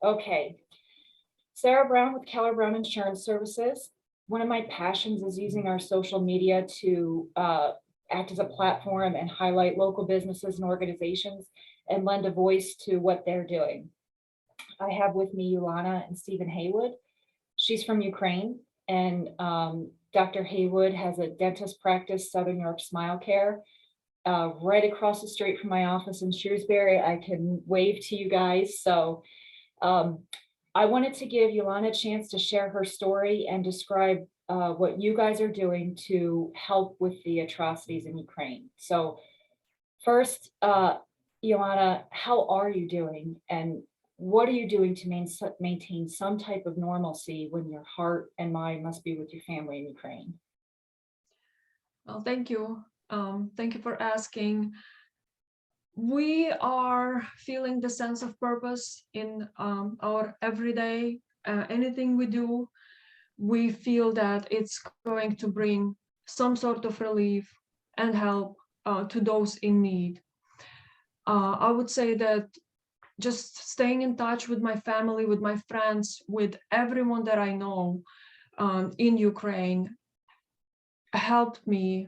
Okay. Sarah Brown with Keller-Brown Insurance Services. One of my passions is using our social media to act as a platform and highlight local businesses and organizations and lend a voice to what they're doing. I have with me Ulyana and Stephen Haywood. She's from Ukraine, and Dr. Haywood has a dentist practice, Southern York Smile Care, right across the street from my office in Shrewsbury. I can wave to you guys. So I wanted to give Ulyana a chance to share her story and describe what you guys are doing to help with the atrocities in Ukraine. So first, Ulyana, how are you doing? And what are you doing to maintain some type of normalcy when your heart and mind must be with your family in Ukraine? Well, thank you. Thank you for asking. We are feeling the sense of purpose in our everyday, anything we do. We feel that it's going to bring some sort of relief and help to those in need. I would say that just staying in touch with my family, with my friends, with everyone that I know in Ukraine helped me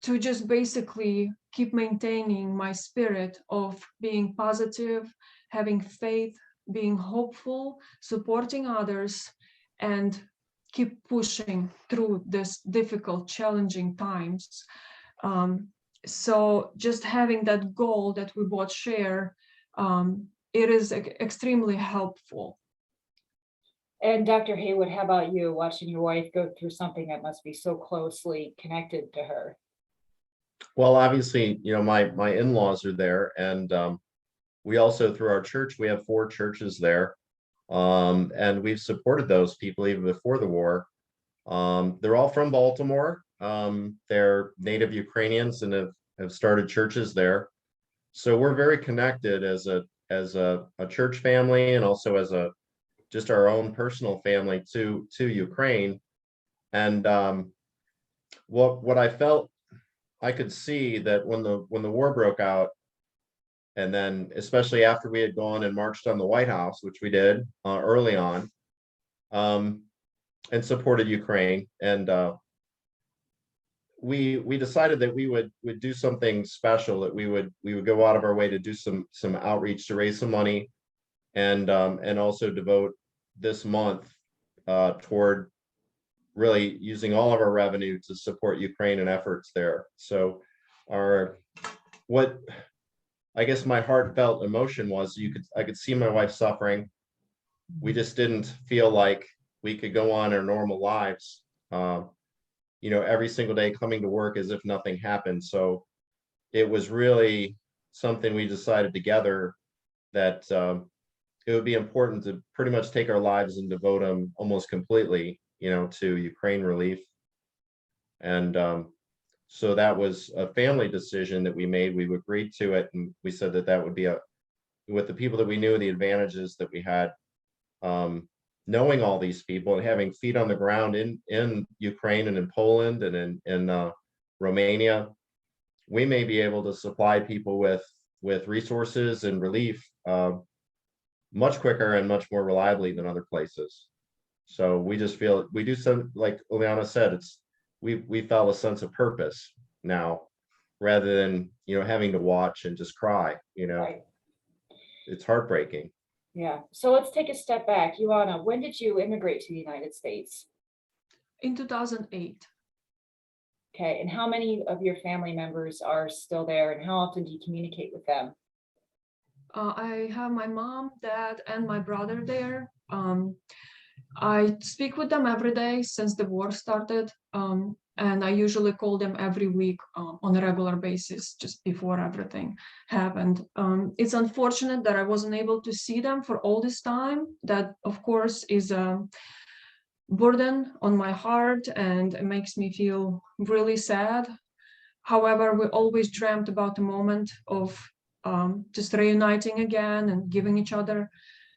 to just basically keep maintaining my spirit of being positive, having faith, being hopeful, supporting others, and keep pushing through this difficult, challenging times. So just having that goal that we both share, it is extremely helpful. And Dr. Haywood, how about you, watching your wife go through something that must be so closely connected to her? Well, obviously, my in-laws are there, and we also, through our church, we have 4 churches there, and we've supported those people even before the war. They're all from Baltimore. They're native Ukrainians and have started churches there. So we're very connected as a church family, and also as just our own personal family to Ukraine. And what I felt, I could see that when the war broke out, and then especially after we had gone and marched on the White House, which we did early on, and supported Ukraine, and we decided that we would do something special, that we would go out of our way to do some outreach to raise some money, and also devote this month toward really using all of our revenue to support Ukraine and efforts there. So what I guess my heartfelt emotion was, I could see my wife suffering. We just didn't feel like we could go on our normal lives, every single day coming to work as if nothing happened. So it was really something we decided together that it would be important to pretty much take our lives and devote them almost completely, to Ukraine relief. And so that was a family decision that we made. We agreed to it, and we said that would be with the people that we knew, the advantages that we had, knowing all these people and having feet on the ground in Ukraine and in Poland and in Romania, we may be able to supply people with resources and relief much quicker and much more reliably than other places. So we just feel we do some, like Ulyana said, we felt a sense of purpose now, rather than having to watch and just cry. Right. It's heartbreaking. Yeah. So let's take a step back. Ulyana, when did you immigrate to the United States? In 2008. Okay. And how many of your family members are still there, and how often do you communicate with them? I have my mom, dad, and my brother there. I speak with them every day since the war started, and I usually call them every week on a regular basis, just before everything happened. It's unfortunate that I wasn't able to see them for all this time. That, of course, is a burden on my heart, and it makes me feel really sad. However, we always dreamt about the moment of just reuniting again and giving each other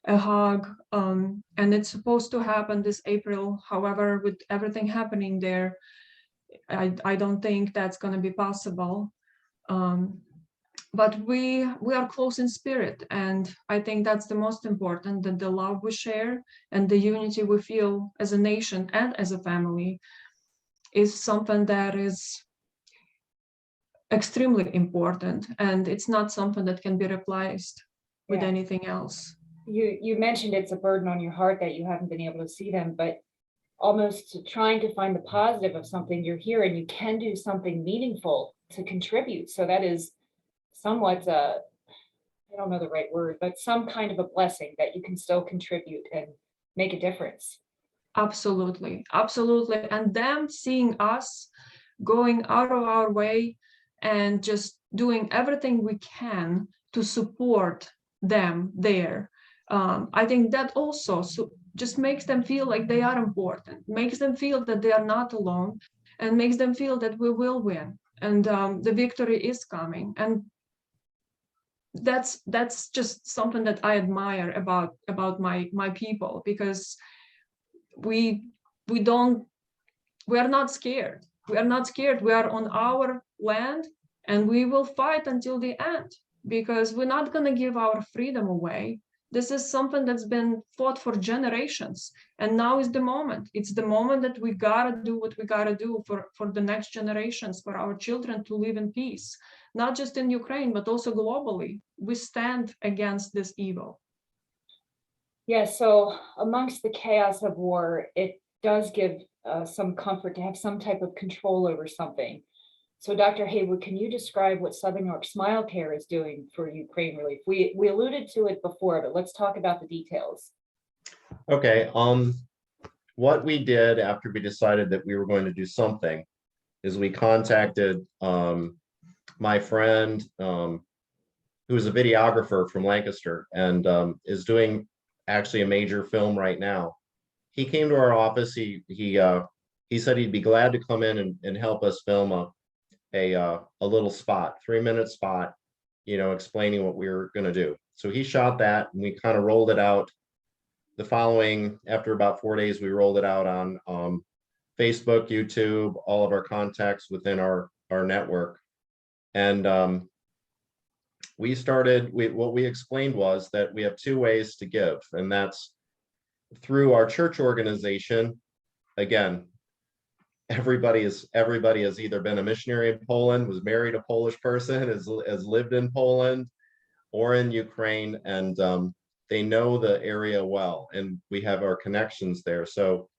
a hug, and it's supposed to happen this April. However, with everything happening there, I don't think that's going to be possible. but we are close in spirit, and I think that's the most important, that the love we share and the unity we feel as a nation and as a family is something that is extremely important, and it's not something that can be replaced with Yeah. anything else. You mentioned it's a burden on your heart that you haven't been able to see them, but almost trying to find the positive of something, you're here and you can do something meaningful to contribute. So that is somewhat, I don't know the right word, but some kind of a blessing that you can still contribute and make a difference. Absolutely, absolutely. And them seeing us going out of our way and just doing everything we can to support them there. I think that also just makes them feel like they are important, makes them feel that they are not alone, and makes them feel that we will win, and the victory is coming. And that's just something that I admire about my people, because we are not scared. We are not scared. We are on our land, and we will fight until the end, because we're not going to give our freedom away. This is something that's been fought for generations, and now is the moment. It's the moment that we gotta do what we gotta do for the next generations, for our children to live in peace, not just in Ukraine, but also globally. We stand against this evil. Yeah, so amongst the chaos of war, it does give some comfort to have some type of control over something. So Dr. Haywood, can you describe what Southern York Smile Care is doing for Ukraine relief? We alluded to it before, but let's talk about the details. Okay, what we did after we decided that we were going to do something is we contacted my friend who is a videographer from Lancaster and is doing actually a major film right now. He came to our office. He said he'd be glad to come in and help us film a little spot, 3-minute spot, explaining what we were going to do. So he shot that, and we kind of rolled it out. After about 4 days, we rolled it out on Facebook, YouTube, all of our contacts within our network. And what we explained was that we have 2 ways to give, and that's through our church organization. Again, everybody has either been a missionary in Poland, was married a Polish person, has lived in Poland or in Ukraine, and they know the area well, and we have our connections there. So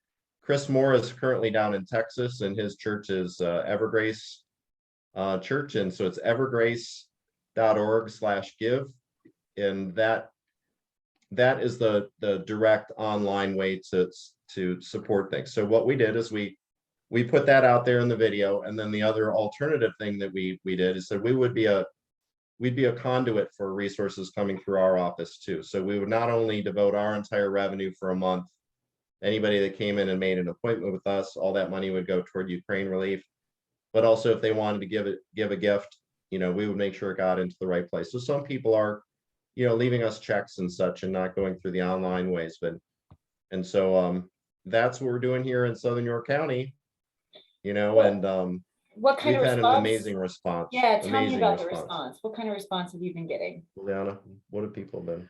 Chris Moore is currently down in Texas, and his church is Evergrace Church, and so it's evergrace.org/give, and that is the direct online way to support things. So what we did is we put that out there in the video, and then the other alternative thing that we did is that we'd be a conduit for resources coming through our office too. So we would not only devote our entire revenue for a month, anybody that came in and made an appointment with us, all that money would go toward Ukraine relief, but also if they wanted to give a gift, we would make sure it got into the right place. So some people are, leaving us checks and such and not going through the online ways, and so that's what we're doing here in Southern York County, and what kind we've of had response? an amazing response. Yeah, tell me Amazing about the response. What kind of response have you been getting? Ulyana, what have people been?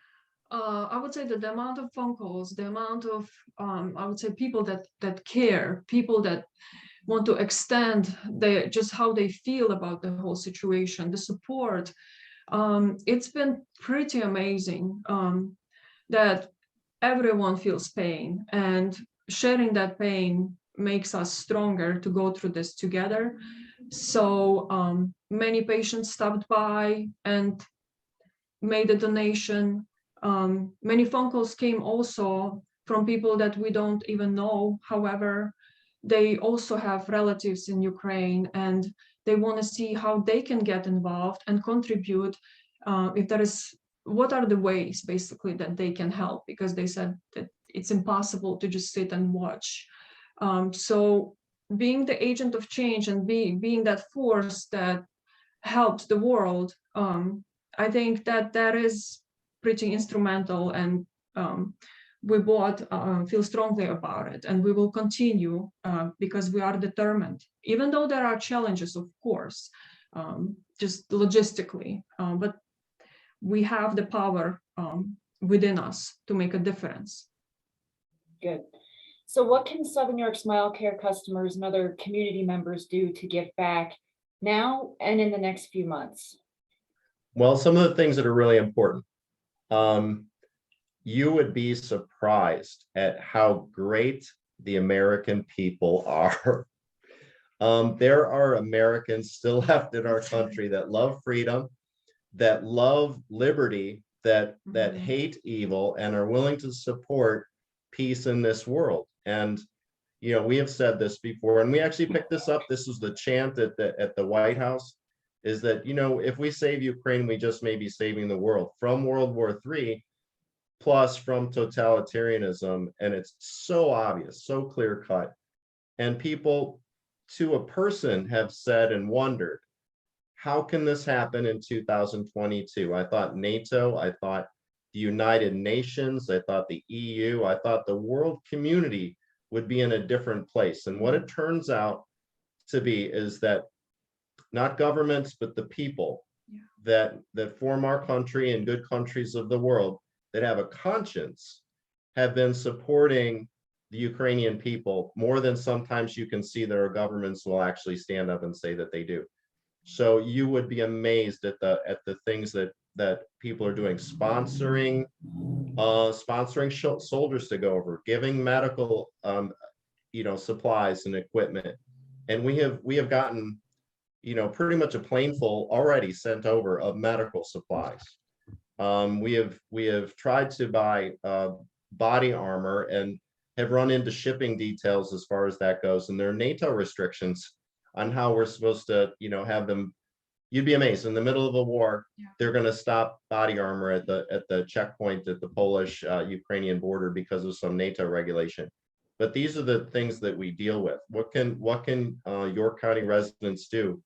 I would say that the amount of phone calls, the amount of, I would say, people that care, people that want to extend just how they feel about the whole situation, the support. It's been pretty amazing that everyone feels pain, and sharing that pain makes us stronger to go through this together. So many patients stopped by and made a donation. Many phone calls came also from people that we don't even know. However, they also have relatives in Ukraine, and they want to see how they can get involved and contribute. What are the ways basically that they can help, because they said that it's impossible to just sit and watch. So being the agent of change and being that force that helps the world, I think that is pretty instrumental, and we both feel strongly about it, and we will continue because we are determined. Even though there are challenges, of course, just logistically, but we have the power within us to make a difference. Good. So what can Southern York Smile Care customers and other community members do to give back now and in the next few months? Well, some of the things that are really important. You would be surprised at how great the American people are. There are Americans still left in our country that love freedom, that love liberty, that hate evil, and are willing to support peace in this world. And we have said this before, and we actually picked this up. This was the chant at the White House, is that if we save Ukraine, we just may be saving the world from World War III, plus from totalitarianism. And it's so obvious, so clear cut. And people, to a person, have said and wondered, how can this happen in 2022? I thought NATO, I thought the United Nations, I thought the EU, I thought the world community would be in a different place. And what it turns out to be is that not governments, but the people that form our country and good countries of the world that have a conscience have been supporting the Ukrainian people more than sometimes you can see that our governments will actually stand up and say that they do. So you would be amazed at the things that people are doing, sponsoring soldiers to go over, giving medical supplies and equipment. And we have gotten pretty much a plane full already sent over of medical supplies. We have tried to buy body armor and have run into shipping details as far as that goes, and there are NATO restrictions on how we're supposed to have them. You'd be amazed, in the middle of a war, they're going to stop body armor at the checkpoint at the Polish Ukrainian border because of some NATO regulation. But these are the things that we deal with. What can York County residents do?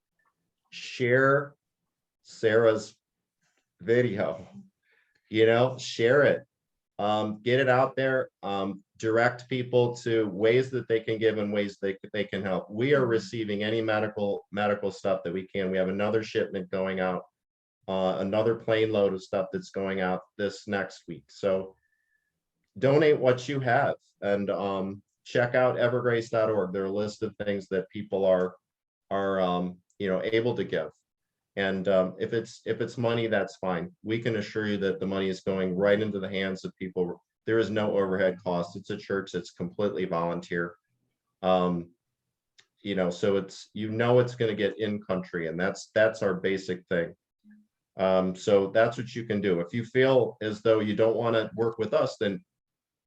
Share Sarah's video, share it, get it out there, direct people to ways that they can give and ways they can help. We are receiving any medical stuff that we can. We have another shipment going out, another plane load of stuff that's going out this next week. So donate what you have, and check out evergrace.org. There are a list of things that people are able to give. And if it's money, that's fine. We can assure you that the money is going right into the hands of people. There is no overhead cost. It's a church that's completely volunteer. So it's going to get in country, and that's our basic thing. So that's what you can do. If you feel as though you don't want to work with us, then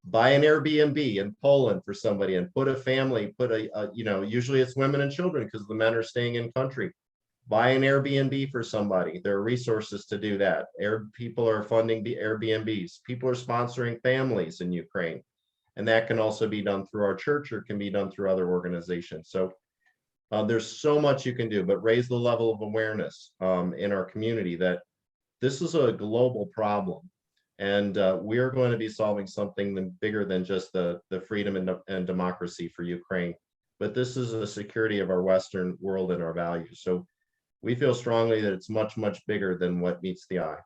buy an Airbnb in Poland for somebody and put a family, usually it's women and children because the men are staying in country. Buy an Airbnb for somebody. There are resources to do that. People are funding the Airbnbs. People are sponsoring families in Ukraine. And that can also be done through our church, or can be done through other organizations. So there's so much you can do, but raise the level of awareness in our community that this is a global problem. And we are going to be solving something bigger than just the freedom and democracy for Ukraine. But this is the security of our Western world and our values. So we feel strongly that it's much, much bigger than what meets the eye.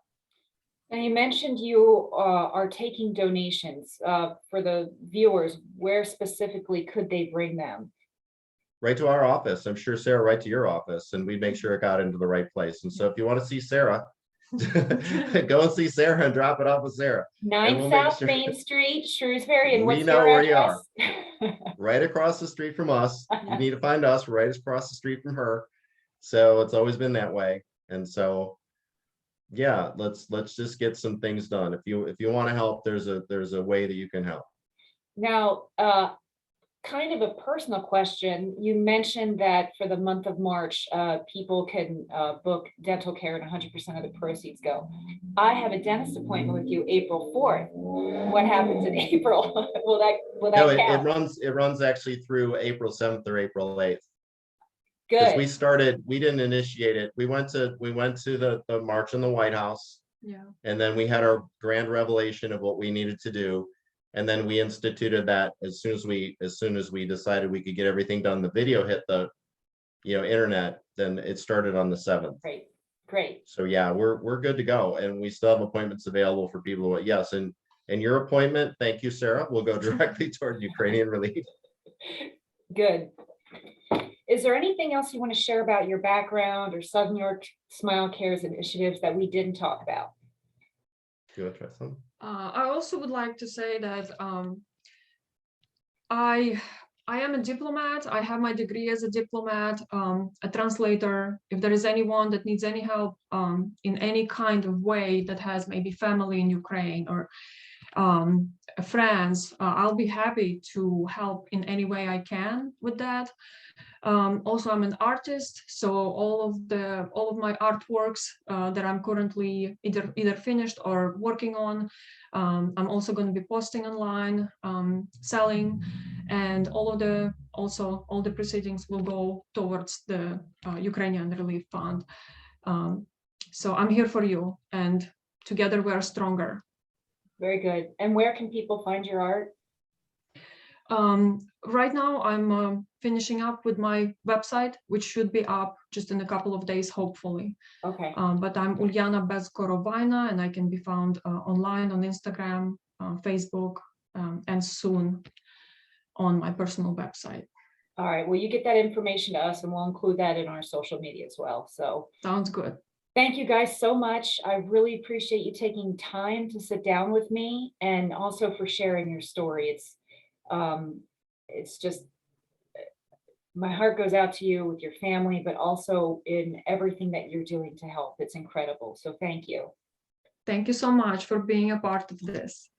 And you mentioned you are taking donations for the viewers. Where specifically could they bring them? Right to our office. I'm sure, Sarah, right to your office, and we make sure it got into the right place. And so if you want to see Sarah, go and see Sarah and drop it off with Sarah. 9 South Main Street, Shrewsbury, and what's We know your where you address? Right across the street from us. You need to find us right across the street from her. So it's always been that way. And so, yeah, let's just get some things done. If you want to help, there's a way that you can help. Now, kind of a personal question. You mentioned that for the month of March, people can book dental care and 100% of the proceeds go. I have a dentist appointment with you April 4th. What happens in April? will that No, count? it runs actually through April 7th or April 8th. Good. We didn't initiate it. We went to the march in the White House. Yeah. And then we had our grand revelation of what we needed to do. And then we instituted that as soon as we decided we could get everything done. The video hit the internet then it started on the 7th. Great, great. So yeah, we're good to go, and we still have appointments available for people. Yes, and your appointment, thank you, Sarah, will go directly toward Ukrainian relief. Good. Is there anything else you want to share about your background or Southern York Smile Cares initiatives that we didn't talk about? Do you want to try some? I also would like to say that I am a diplomat. I have my degree as a diplomat, a translator. If there is anyone that needs any help in any kind of way that has maybe family in Ukraine or friends, I'll be happy to help in any way I can with that. Also, I'm an artist, so all of my artworks that I'm currently either finished or working on, I'm also going to be posting online, selling, and all the proceedings will go towards the Ukrainian Relief Fund. So I'm here for you, and together we are stronger. Very good. And where can people find your art? Right now, I'm finishing up with my website, which should be up just in a couple of days, hopefully. Okay, But I'm Ulyana bez Korovina, and I can be found online on Instagram, Facebook, and soon on my personal website. all right. Well, you get that information to us and we'll include that in our social media as well. So Sounds good. thank you guys so much. I really appreciate you taking time to sit down with me and also for sharing your story. It's just, my heart goes out to you with your family, but also in everything that you're doing to help. It's incredible. So thank you. Thank you so much for being a part of this.